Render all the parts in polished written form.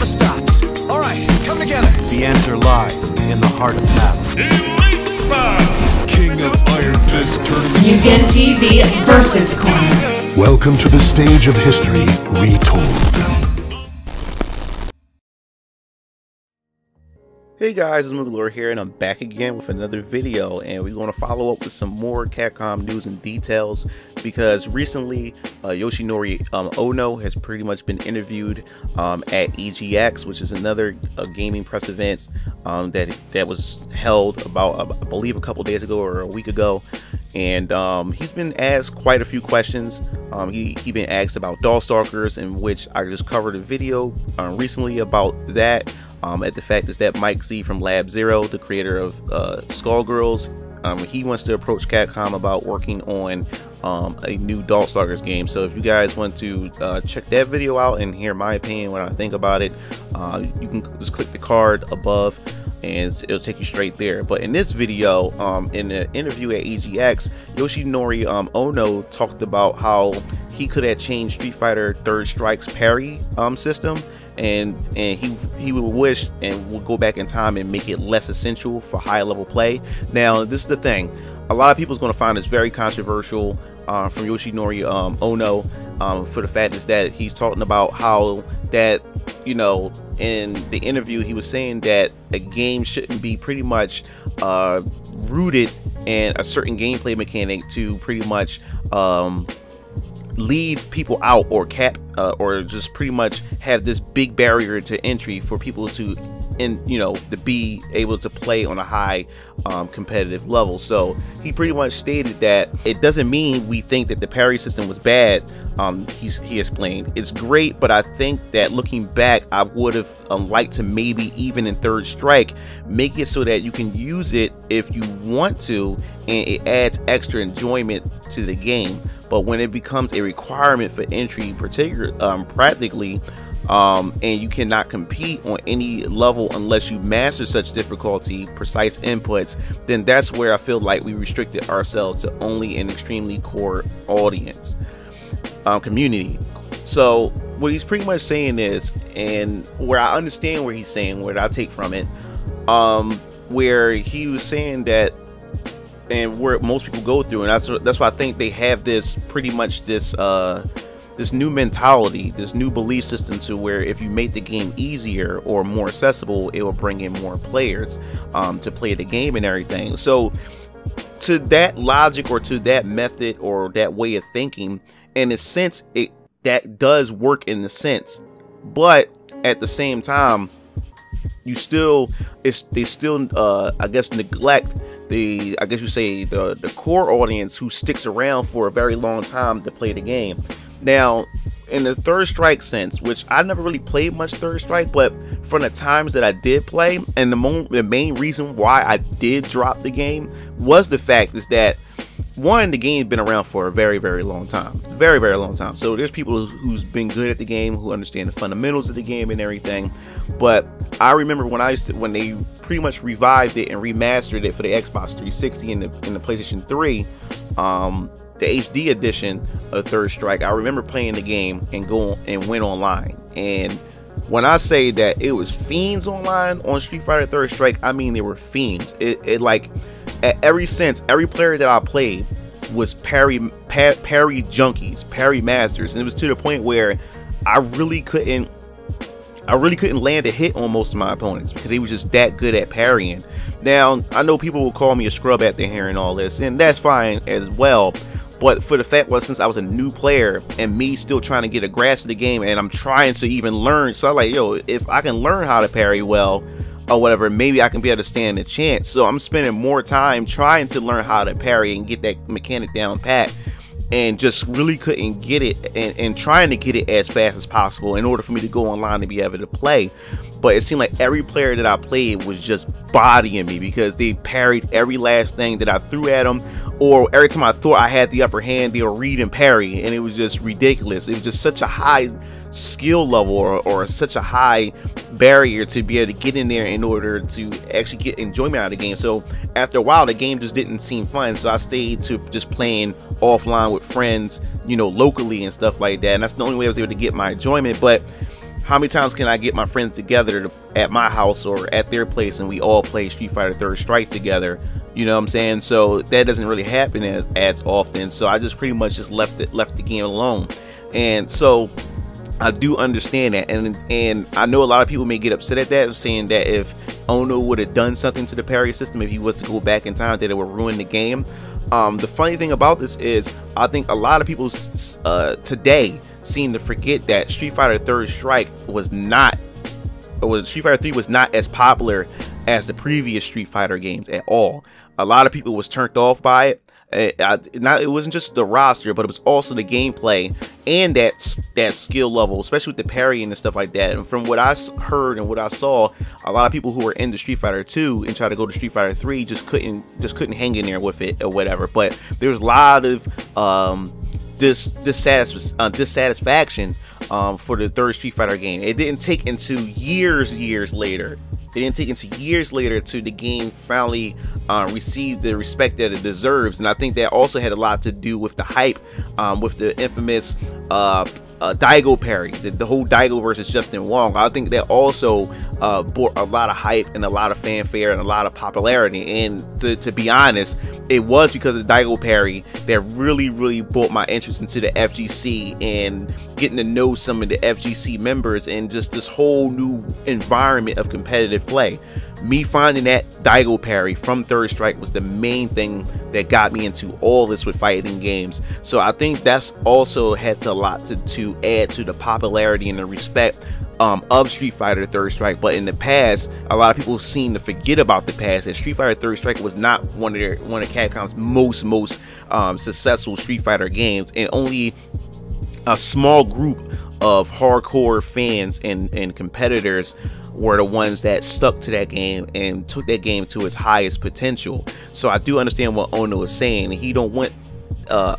never stops. All right, come together. The answer lies in the heart of battle. King of Iron Fist Tournament. Mugen TV versus Corner. Welcome to the stage of history retold. Hey guys, it's MugenLord here, and I'm back again with another video, and we're going to follow up with some more Capcom news and details, because recently Yoshinori Ono has pretty much been interviewed at EGX, which is another gaming press event that was held about, I believe, a couple days ago or a week ago. And he's been asked quite a few questions. He been asked about Darkstalkers, in which I just covered a video recently about that. At the fact is that Mike Z from Lab Zero, the creator of Skullgirls, he wants to approach Capcom about working on a new Darkstalkers game. So if you guys want to check that video out and hear my opinion, what I think about it, you can just click the card above and it'll take you straight there. But in this video, in the interview at EGX, Yoshinori Ono talked about how he could have changed Street Fighter Third Strike's parry system, and he would wish and would go back in time and make it less essential for high level play. Now, this is the thing, a lot of people is going to find this very controversial from Yoshinori Ono, for the fact is that he's talking about how that, you know, in the interview he was saying that a game shouldn't be pretty much rooted in a certain gameplay mechanic to pretty much leave people out or cap or just pretty much have this big barrier to entry for people to to be able to play on a high competitive level. So he pretty much stated that it doesn't mean we think that the parry system was bad. He explained it's great, but I think that looking back, I would have liked to maybe even in Third Strike make it so that you can use it if you want to, and it adds extra enjoyment to the game. But when it becomes a requirement for entry, practically, and you cannot compete on any level unless you master such difficulty, precise inputs, then that's where I feel like we restricted ourselves to only an extremely core audience, community. So what he's pretty much saying is, and where I understand where he's saying, what I take from it, where he was saying that, and where most people go through, and that's why I think they have this pretty much this new mentality, this new belief system, to where if you make the game easier or more accessible, it will bring in more players to play the game and everything. So to that logic, or to that method, or that way of thinking, in a sense, that does work in the sense, but at the same time, they still I guess neglect the, I guess you say, the core audience who sticks around for a very long time to play the game. Now, in the Third Strike sense, which I never really played much Third Strike, but from the times that I did play, and the main reason why I did drop the game was the fact is that, one, the game's been around for a very, very long time, very, very long time. So there's people who's been good at the game, who understand the fundamentals of the game and everything. But I remember when they pretty much revived it and remastered it for the Xbox 360 and the PlayStation 3, the HD edition of Third Strike. I remember playing the game and went online. And when I say that it was fiends online on Street Fighter Third Strike, I mean they were fiends. It like, at every sense, every player that I played was parry junkies, parry masters, and it was to the point where I really couldn't land a hit on most of my opponents because they was just that good at parrying. Now, I know people will call me a scrub after hearing all this, and that's fine as well. But for the fact was, since I was a new player and me still trying to get a grasp of the game, and I'm trying to even learn, so I'm like, yo, if I can learn how to parry well or whatever, maybe I can be able to stand a chance. So I'm spending more time trying to learn how to parry and get that mechanic down pat, and just really couldn't get it, and trying to get it as fast as possible in order for me to go online and be able to play. But it seemed like every player that I played was just bodying me because they parried every last thing that I threw at them, or every time I thought I had the upper hand, they would read and parry, and it was just ridiculous. It was just such a high skill level, or such a high barrier to be able to get in there in order to actually get enjoyment out of the game. So after a while, the game just didn't seem fun, so I stayed to just playing offline with friends, locally and stuff like that, and that's the only way I was able to get my enjoyment. But how many times can I get my friends together at my house or at their place and we all play Street Fighter Third Strike together? You know what I'm saying? So that doesn't really happen as often. So I just pretty much just left the game alone. And so I do understand that, and I know a lot of people may get upset at that, saying that if Ono would have done something to the parry system, if he was to go back in time, that it would ruin the game. The funny thing about this is, I think a lot of people today seem to forget that Street Fighter Third Strike Street Fighter 3 was not as popular as the previous Street Fighter games at all. A lot of people was turned off by it. It wasn't just the roster, but it was also the gameplay and that skill level, especially with the parrying and stuff like that. And from what I heard and what I saw, a lot of people who were into Street Fighter 2 and tried to go to Street Fighter 3 just couldn't hang in there with it or whatever. But there's a lot of dissatisfaction for the third Street Fighter game. It didn't take into years later. It didn't take into years later to the game finally receive the respect that it deserves, and I think that also had a lot to do with the hype, with the infamous Daigo parry, the whole Daigo versus Justin Wong. I think that also brought a lot of hype and a lot of fanfare and a lot of popularity. And to be honest, it was because of the Daigo parry that really brought my interest into the FGC and getting to know some of the FGC members and just this whole new environment of competitive play. Me finding that Daigo parry from Third Strike was the main thing that got me into all this with fighting games. So I think that's also had a lot to add to the popularity and the respect of Street Fighter Third Strike. But in the past, a lot of people seem to forget about the past, that Street Fighter Third Strike was not one of Capcom's most successful Street Fighter games, and only a small group of hardcore fans and competitors were the ones that stuck to that game and took that game to its highest potential. So I do understand what Ono is saying. He don't want a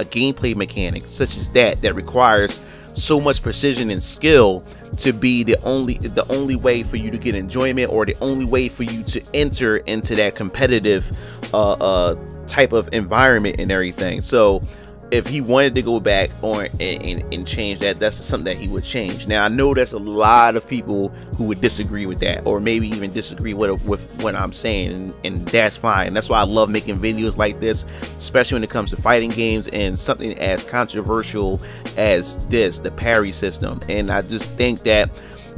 gameplay mechanic such as that requires so much precision and skill to be the only way for you to get enjoyment, or the only way for you to enter into that competitive type of environment and everything. So if he wanted to go back on and change that, that's something that he would change. Now I know there's a lot of people who would disagree with that, or maybe even disagree with what I'm saying, and that's fine. That's why I love making videos like this, especially when it comes to fighting games and something as controversial as this, the parry system. And I just think that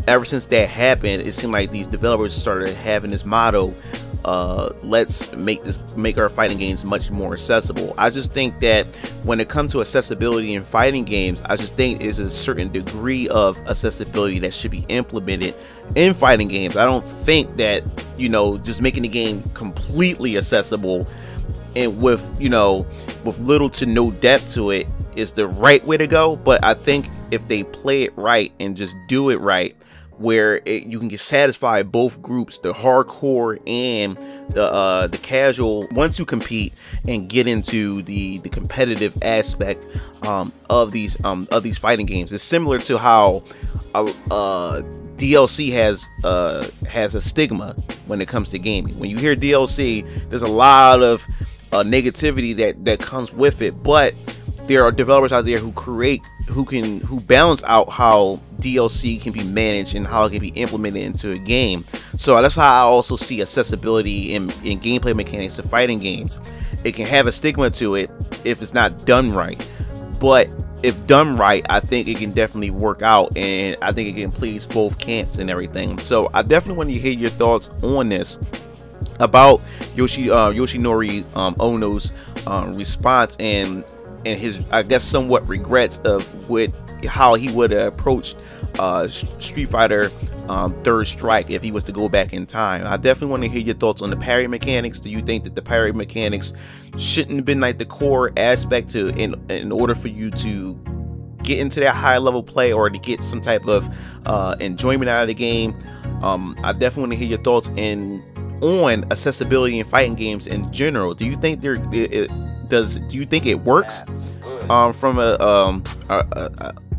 ever since that happened, it seemed like these developers started having this motto, let's make our fighting games much more accessible. I just think that when it comes to accessibility in fighting games, I just think there's a certain degree of accessibility that should be implemented in fighting games. I don't think that, you know, just making the game completely accessible and with little to no depth to it is the right way to go. But I think if they play it right and just do it right, where you can get satisfied both groups, the hardcore and the casual, once you compete and get into the competitive aspect of these fighting games. It's similar to how DLC has a stigma when it comes to gaming. When you hear DLC, there's a lot of negativity that comes with it, but there are developers out there who balance out how DLC can be managed and how it can be implemented into a game. So that's how I also see accessibility in gameplay mechanics of fighting games. It can have a stigma to it if it's not done right, but if done right, I think it can definitely work out, and I think it can please both camps and everything. So I definitely want to hear your thoughts on this, about Yoshinori Ono's response and his, I guess, somewhat regrets of how he would have approached Street Fighter Third Strike if he was to go back in time. I definitely want to hear your thoughts on the parry mechanics. Do you think that the parry mechanics shouldn't have been like the core aspect in order for you to get into that high level play, or to get some type of enjoyment out of the game? I definitely want to hear your thoughts on accessibility in fighting games in general. Do you think do you think it works from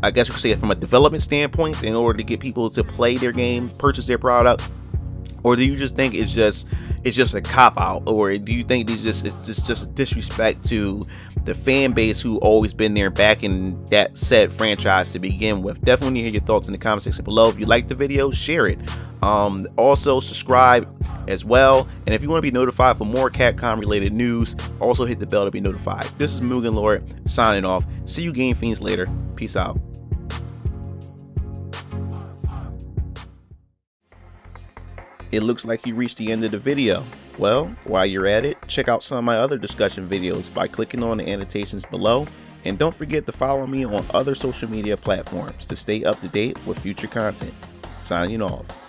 I guess you could say from a development standpoint, in order to get people to play their game, purchase their product? Or do you just think it's just a cop out? Or do you think it's just a disrespect to the fan base who always been there backing that said franchise to begin with. Definitely hear your thoughts in the comment section below. If you like the video, share it. Also subscribe as well, and if you want to be notified for more Capcom related news, also hit the bell to be notified. This is MugenLord signing off. See you Game Fiends later. Peace out. It looks like you reached the end of the video. Well, while you're at it, check out some of my other discussion videos by clicking on the annotations below, and don't forget to follow me on other social media platforms to stay up to date with future content. Signing off.